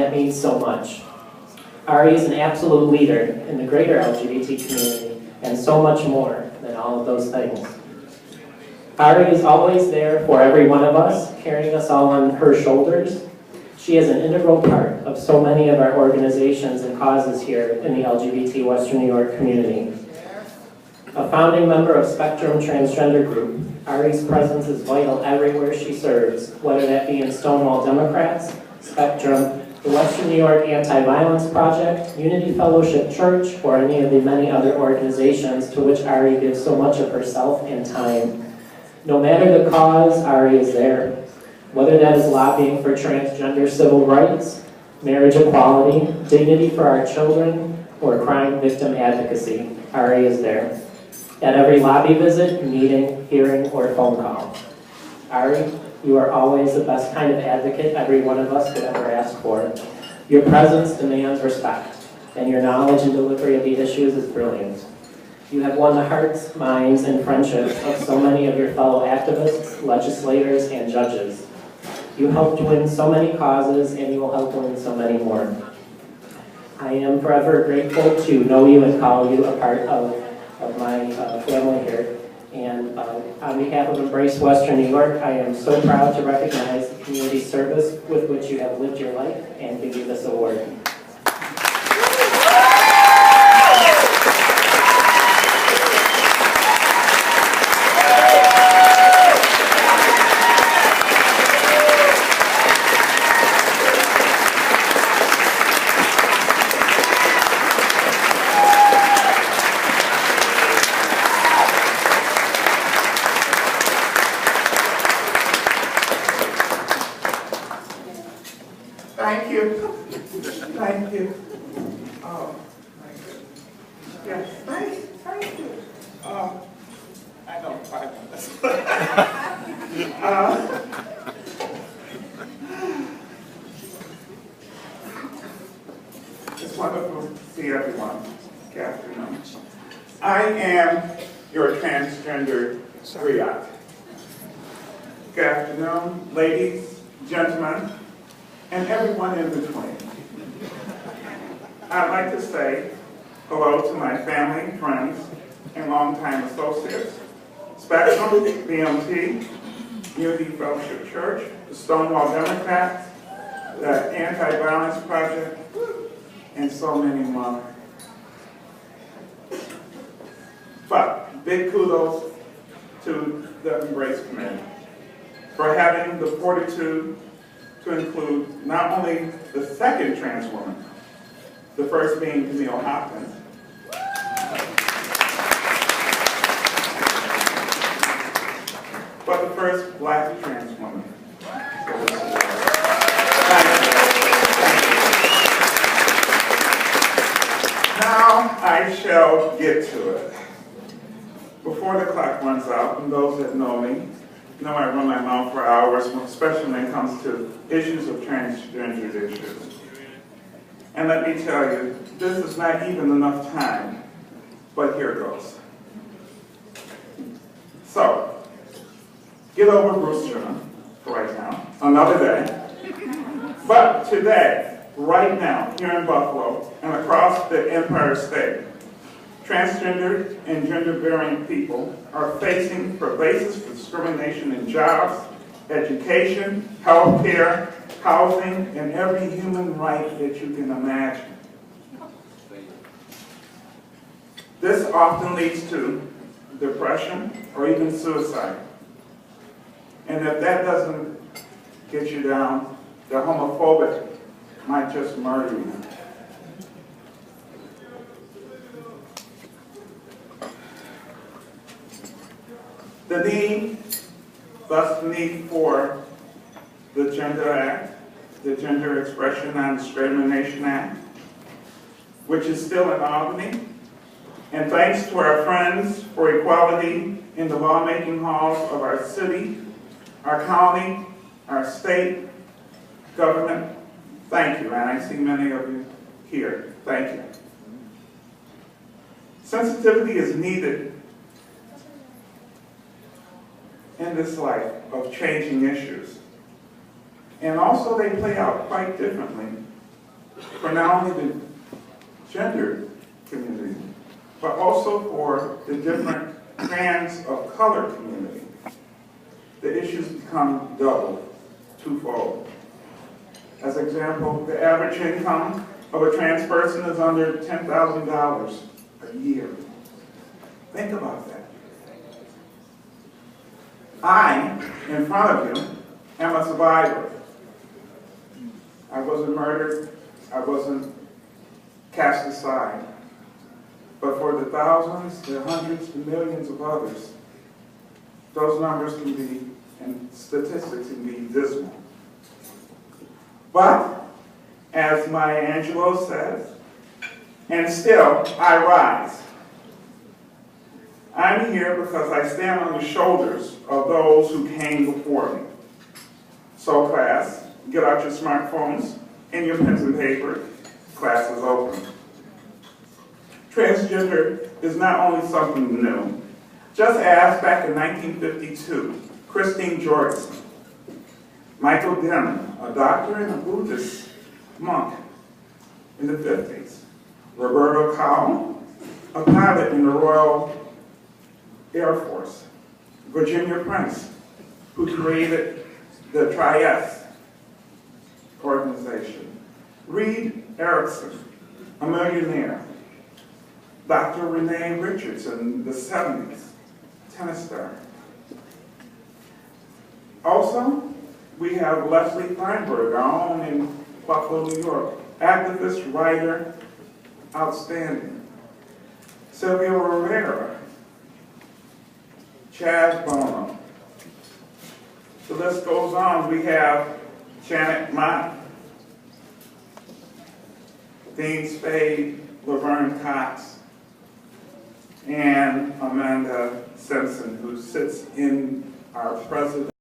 that means so much. Ari is an absolute leader in the greater LGBT community, and so much more than all of those things. Ari is always there for every one of us, carrying us all on her shoulders. She is an integral part of so many of our organizations and causes here in the LGBT Western New York community. A founding member of Spectrum Transgender Group, Ari's presence is vital everywhere she serves, whether that be in Stonewall Democrats, Spectrum, the Western New York Anti-Violence Project, Unity Fellowship Church, or any of the many other organizations to which Ari gives so much of herself and time. No matter the cause, Ari is there. Whether that is lobbying for transgender civil rights, marriage equality, dignity for our children, or crime victim advocacy, Ari is there. At every lobby visit, meeting, hearing, or phone call. Ari, you are always the best kind of advocate every one of us could ever ask for. Your presence demands respect, and your knowledge and delivery of the issues is brilliant. You have won the hearts, minds, and friendships of so many of your fellow activists, legislators, and judges. You helped win so many causes, and you will help win so many more. I am forever grateful to know you and call you a part of my family here. And on behalf of Embrace Western New York, I am so proud to recognize the community service with which you have lived your life and give you this award. Thank you. Thank you. Oh, my goodness. Yes, thank you. I know 5 minutes. It's wonderful to see everyone. Good afternoon. I am your transgender griot. Good afternoon, ladies, gentlemen, and everyone in between. I'd like to say hello to my family, friends, and longtime associates, Spectrum, BMT, Unity Fellowship Church, the Stonewall Democrats, the Anti-Violence Project, and so many more. But big kudos to the Embrace Committee for having the fortitude to include not only the second trans woman, the first being Camille Hopkins, but the first Black trans woman. Now I shall get to it. Before the clock runs out, and those that know me, know I run my mouth for hours, especially when it comes to issues of transgender issues. And let me tell you, this is not even enough time, but here goes. So, get over Bruce Jenner for right now, another day. But today, right now, here in Buffalo and across the Empire State, transgender and gender-varying people are facing pervasive discrimination in jobs, education, health care, housing, and every human right that you can imagine. This often leads to depression or even suicide. And if that doesn't get you down, the homophobic might just murder you. The need for the Gender Act, the Gender Expression Non-Discrimination Act, which is still in Albany. And thanks to our friends for equality in the lawmaking halls of our city, our county, our state government, thank you. And I see many of you here. Thank you. Sensitivity is needed in this life of changing issues. And also they play out quite differently for not only the gender community, but also for the different trans of color community. The issues become double, twofold. As example, the average income of a trans person is under $10,000 a year. Think about that. I, in front of you, am a survivor. I wasn't murdered. I wasn't cast aside. But for the thousands, the hundreds, the millions of others, those numbers can be, and statistics can be dismal. But, as Maya Angelou says, and still I rise. I'm here because I stand on the shoulders of those who came before me. So class, get out your smartphones and your pens and paper. Class is open. Transgender is not only something new. Just ask back in 1952, Christine Jorgensen, Michael Denham, a doctor and a Buddhist monk in the 50s, Roberto Cowell, a pilot in the Royal Air Force, Virginia Prince, who created the Trieste organization, Reed Erickson, a millionaire, Dr. Renee Richards in the 70s, tennis star. Also, we have Leslie Feinberg, our own in Buffalo, New York, activist, writer, outstanding. Sylvia Rivera, Chaz Bono. The list goes on. We have Janet Mott, Dean Spade, Laverne Cox, and Amanda Simpson, who sits in our president.